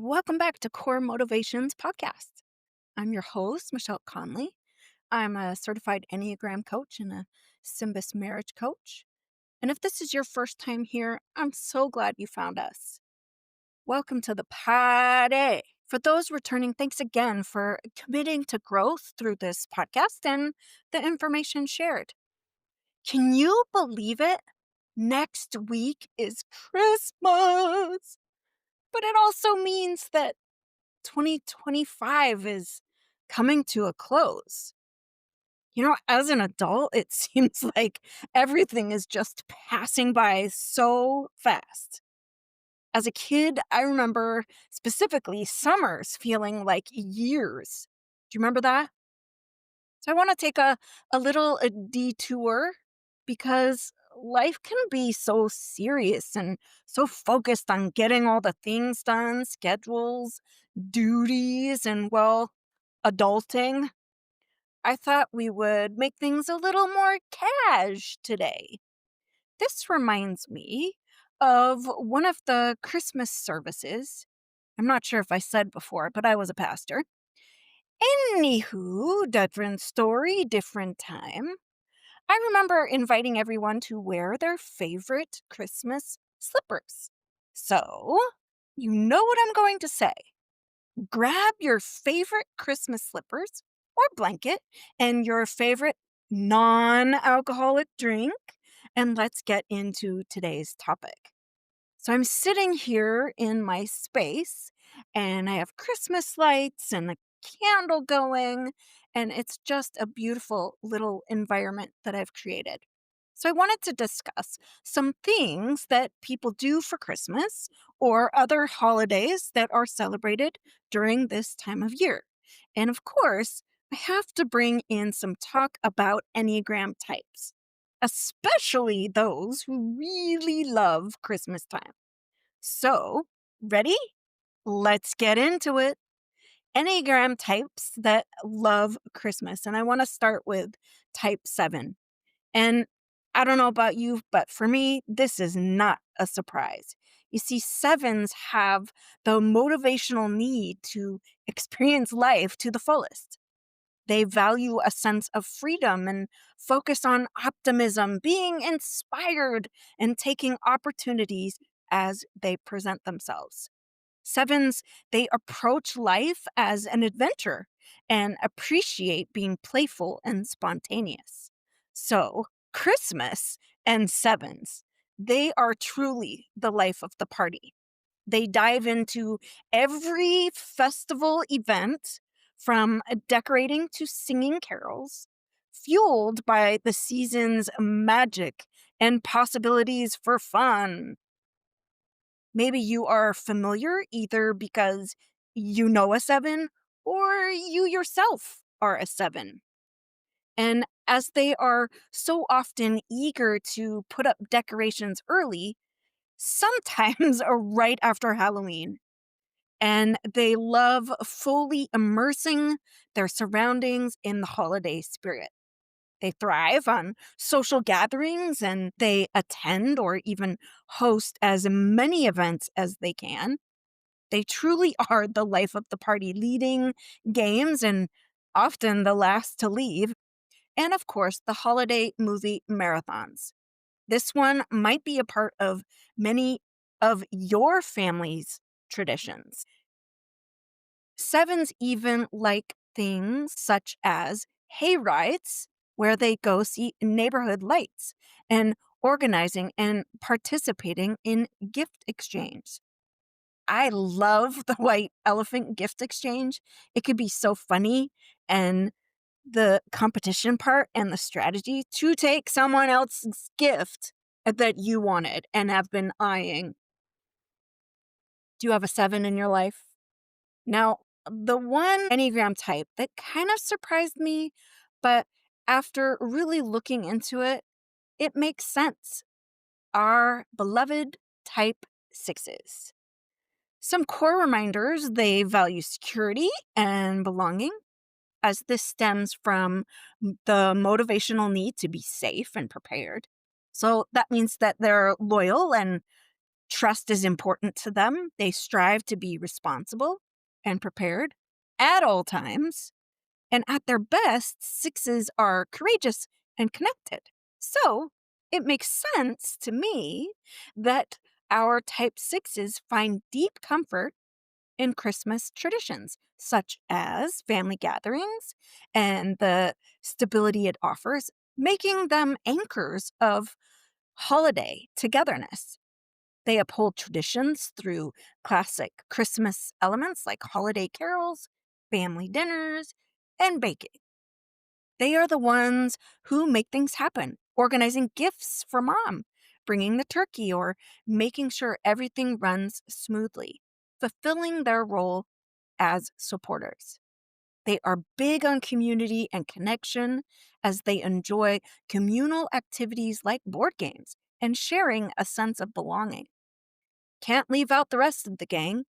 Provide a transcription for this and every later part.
Welcome back to Core Motivations Podcast. I'm your host, Michelle Connolly. I'm a certified Enneagram coach and a Symbis marriage coach. And if this is your first time here, I'm so glad you found us. Welcome to the party. For those returning, thanks again for committing to growth through this podcast and the information shared. Can you believe it? Next week is Christmas. But it also means that 2025 is coming to a close. As an adult, it seems like everything is just passing by so fast. As a kid, I remember specifically summers feeling like years. Do you remember that? So I want to take a little detour because life can be so serious and so focused on getting all the things done, schedules, duties, and adulting. I thought we would make things a little more cash today. This reminds me of one of the Christmas services. I'm not sure if I said before, but I was a pastor. Anywho, different story, different time. I remember inviting everyone to wear their favorite Christmas slippers. So, you know what I'm going to say. Grab your favorite Christmas slippers or blanket and your favorite non alcoholic drink, and let's get into today's topic. So I'm sitting here in my space and I have Christmas lights and a candle going, and it's just a beautiful little environment that I've created. So I wanted to discuss some things that people do for Christmas or other holidays that are celebrated during this time of year. And of course, I have to bring in some talk about Enneagram types, especially those who really love Christmas time. So, ready? Let's get into it. Enneagram types that love Christmas. And I want to start with type 7. And I don't know about you, but for me, this is not a surprise. You see, sevens have the motivational need to experience life to the fullest. They value a sense of freedom and focus on optimism, being inspired, and taking opportunities as they present themselves. Sevens, they approach life as an adventure and appreciate being playful and spontaneous. So, Christmas and sevens, they are truly the life of the party. They dive into every festival event from decorating to singing carols, fueled by the season's magic and possibilities for fun. Maybe you are familiar either because you know a seven or you yourself are a seven. And as they are so often eager to put up decorations early, sometimes right after Halloween, and they love fully immersing their surroundings in the holiday spirit. They thrive on social gatherings and they attend or even host as many events as they can. They truly are the life of the party, leading games and often the last to leave. And of course, the holiday movie marathons. This one might be a part of many of your family's traditions. Sevens even like things such as hay rides, where they go see neighborhood lights, and organizing and participating in gift exchange. I love the white elephant gift exchange. It could be so funny, and the competition part and the strategy to take someone else's gift that you wanted and have been eyeing. Do you have a seven in your life? Now, the one Enneagram type that kind of surprised me, but after really looking into it, it makes sense. Our beloved type sixes. Some core reminders: they value security and belonging, as this stems from the motivational need to be safe and prepared. So that means that they're loyal and Trust is important to them. They strive to be responsible and prepared at all times. And at their best, sixes are courageous and connected. So it makes sense to me that our type sixes find deep comfort in Christmas traditions, such as family gatherings and the stability it offers, making them anchors of holiday togetherness. They uphold traditions through classic Christmas elements like holiday carols, family dinners, and baking. They are the ones who make things happen, organizing gifts for mom, bringing the turkey, or making sure everything runs smoothly, fulfilling their role as supporters. They are big on community and connection as they enjoy communal activities like board games and sharing a sense of belonging. Can't leave out the rest of the gang.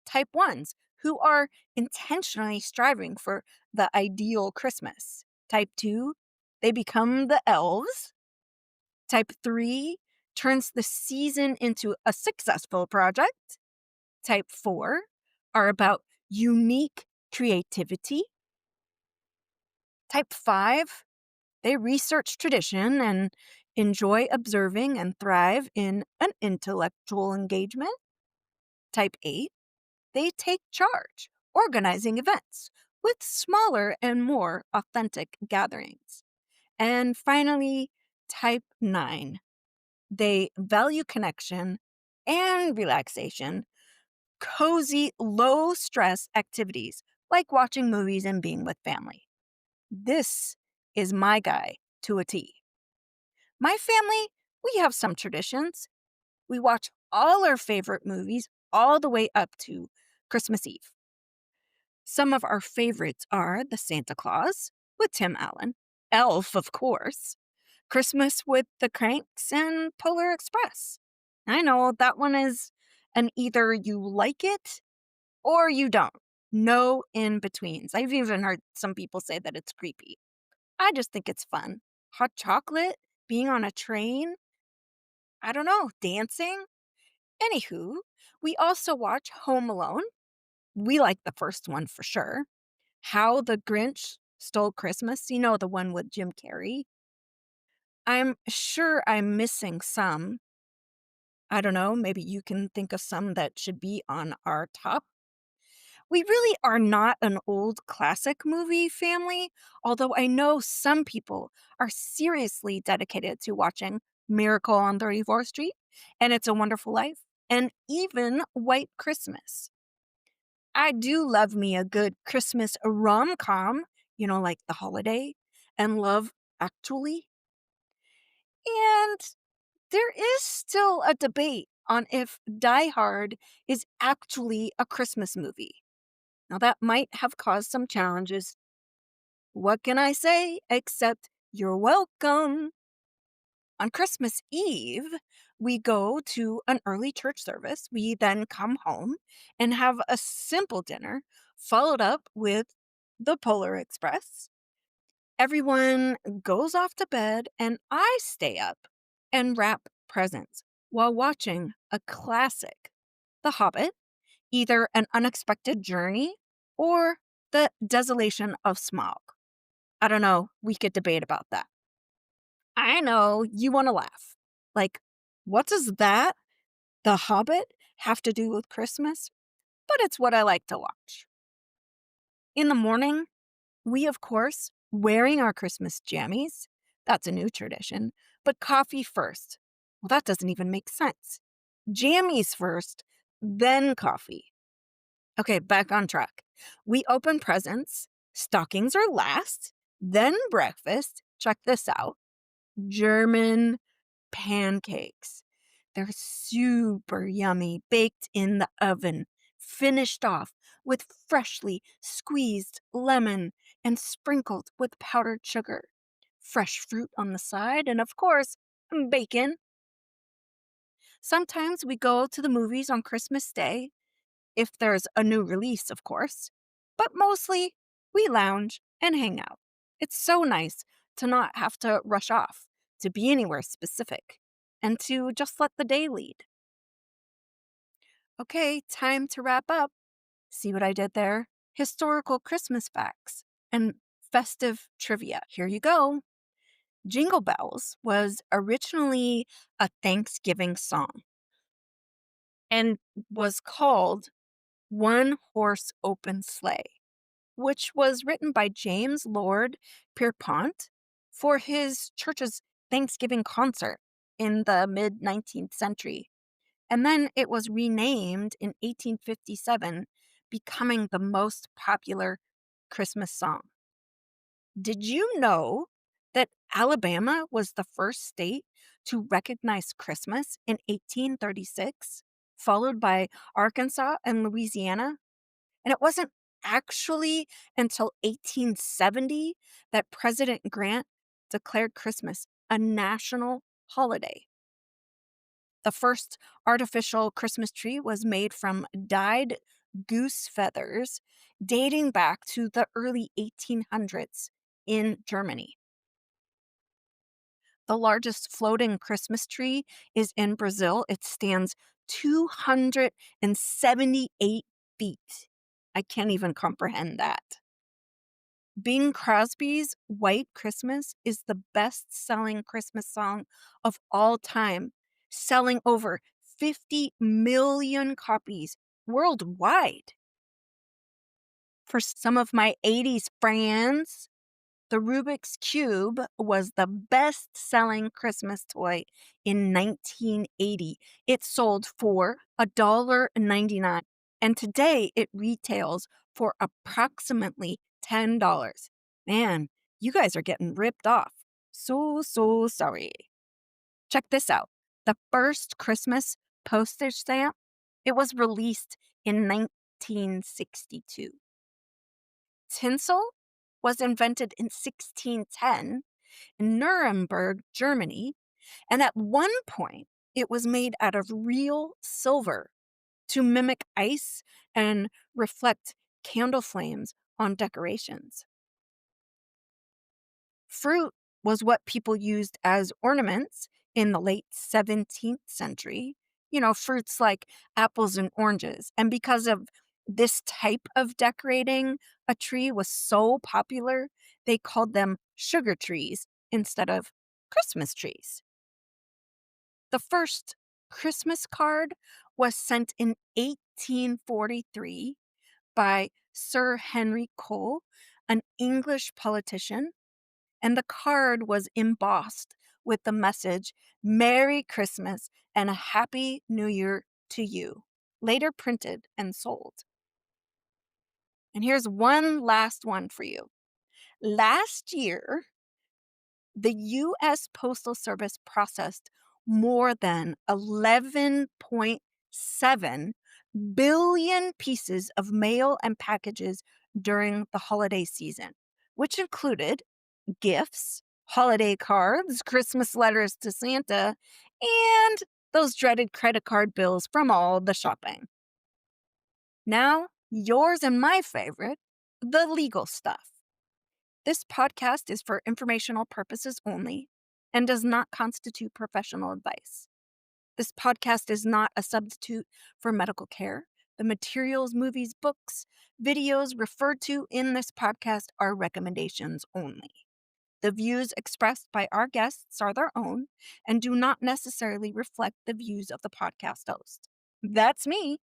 Type ones who are intentionally striving for the ideal Christmas. Type two, they become the elves. Type three turns the season into a successful project. Type four are about unique creativity. Type five, they research tradition and enjoy observing and thrive in an intellectual engagement. Type 8, they take charge, organizing events with smaller and more authentic gatherings. And finally, type 9, they value connection and relaxation, cozy, low stress activities like watching movies and being with family. This is my guy to a T. My family, we have some traditions. We watch all our favorite movies all the way up to Christmas Eve. Some of our favorites are The Santa Claus with Tim Allen, Elf, of course, Christmas with the Cranks, and Polar Express. I know that one is an either you like it or you don't. No in betweens. I've even heard some people say that it's creepy. I just think it's fun. Hot chocolate, being on a train, I don't know, dancing. Anywho, we also watch Home Alone. We like the first one for sure. How the Grinch Stole Christmas, the one with Jim Carrey. I'm sure I'm missing some. I don't know, maybe you can think of some that should be on our top. We really are not an old classic movie family, although I know some people are seriously dedicated to watching Miracle on 34th Street and It's a Wonderful Life and even White Christmas. I do love me a good Christmas rom-com, like The Holiday and Love Actually. And there is still a debate on if Die Hard is actually a Christmas movie. Now, that might have caused some challenges. What can I say except you're welcome? On Christmas Eve, we go to an early church service. We then come home and have a simple dinner, followed up with the Polar Express. Everyone goes off to bed, and I stay up and wrap presents while watching a classic, The Hobbit, either An Unexpected Journey or The Desolation of Smaug. I don't know, we could debate about that. I know you want to laugh. Like, what does that, The Hobbit, have to do with Christmas? But it's what I like to watch. In the morning, we, of course, wearing our Christmas jammies. That's a new tradition. But coffee first. Well, that doesn't even make sense. Jammies first, then coffee. Okay, back on track. We open presents. Stockings are last, then breakfast. Check this out. German pancakes. They're super yummy, baked in the oven, finished off with freshly squeezed lemon and sprinkled with powdered sugar, fresh fruit on the side, and of course, bacon. Sometimes we go to the movies on Christmas Day, if there's a new release, of course, but mostly we lounge and hang out. It's so nice to not have to rush off, to be anywhere specific, and to just let the day lead. Okay, time to wrap up. See what I did there? Historical Christmas facts and festive trivia. Here you go. Jingle Bells was originally a Thanksgiving song and was called One Horse Open Sleigh, which was written by James Lord Pierpont for his church's Thanksgiving concert in the mid 19th century. And then it was renamed in 1857, becoming the most popular Christmas song. Did you know that Alabama was the first state to recognize Christmas in 1836, followed by Arkansas and Louisiana? And it wasn't actually until 1870 that President Grant declared Christmas a national holiday. The first artificial Christmas tree was made from dyed goose feathers dating back to the early 1800s in Germany. The largest floating Christmas tree is in Brazil. It stands 278 feet. I can't even comprehend that. Bing Crosby's White Christmas is the best selling Christmas song of all time, selling over 50 million copies worldwide. For some of my 80s friends, the Rubik's Cube was the best selling Christmas toy in 1980. It sold for $1.99, and today it retails for approximately $10. Man, you guys are getting ripped off. So sorry. Check this out. The first Christmas postage stamp, it was released in 1962. Tinsel was invented in 1610 in Nuremberg, Germany, and at one point it was made out of real silver to mimic ice and reflect candle flames on decorations. Fruit was what people used as ornaments in the late 17th century. Fruits like apples and oranges. And because of this type of decorating a tree was so popular, they called them sugar trees instead of Christmas trees. The first Christmas card was sent in 1843 by Sir Henry Cole, an English politician, and the card was embossed with the message, "Merry Christmas and a Happy New Year to you," later printed and sold. And here's one last one for you. Last year, the U.S. Postal Service processed more than 11.7 billion pieces of mail and packages during the holiday season, which included gifts, holiday cards, Christmas letters to Santa, and those dreaded credit card bills from all the shopping. Now, yours and my favorite, the legal stuff. This podcast is for informational purposes only and does not constitute professional advice. This podcast is not a substitute for medical care. The materials, movies, books, videos referred to in this podcast are recommendations only. The views expressed by our guests are their own and do not necessarily reflect the views of the podcast host. That's me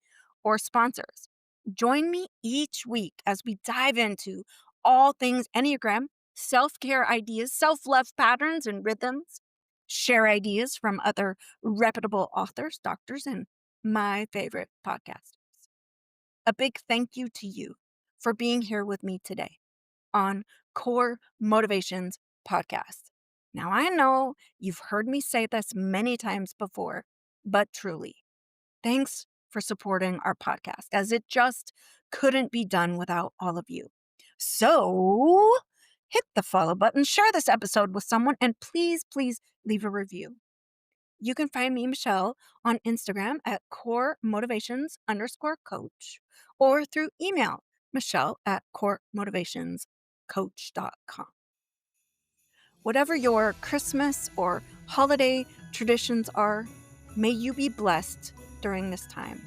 or sponsors. Join me each week as we dive into all things Enneagram, self-care ideas, self-love patterns and rhythms, share ideas from other reputable authors, doctors, and my favorite podcasters. A big thank you to you for being here with me today on Core Motivations Podcast. Now, I know you've heard me say this many times before, but truly, thanks for supporting our podcast, as it just couldn't be done without all of you. So, hit the follow button, share this episode with someone, and please leave a review. You can find me, Michelle, on Instagram at coremotivations_coach or through email, michelle@coremotivationscoach.com. Whatever your Christmas or holiday traditions are, may you be blessed during this time.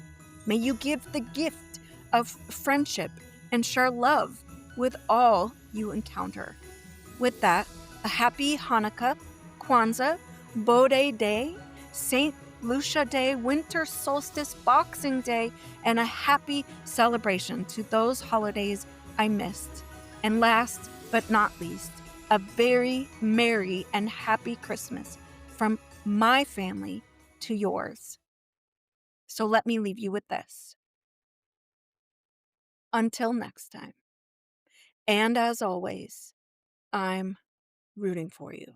May you give the gift of friendship and share love with all you encounter. With that, a happy Hanukkah, Kwanzaa, Bodhi Day, St. Lucia Day, Winter Solstice, Boxing Day, and a happy celebration to those holidays I missed. And last but not least, a very merry and happy Christmas from my family to yours. So let me leave you with this. Until next time. And as always, I'm rooting for you.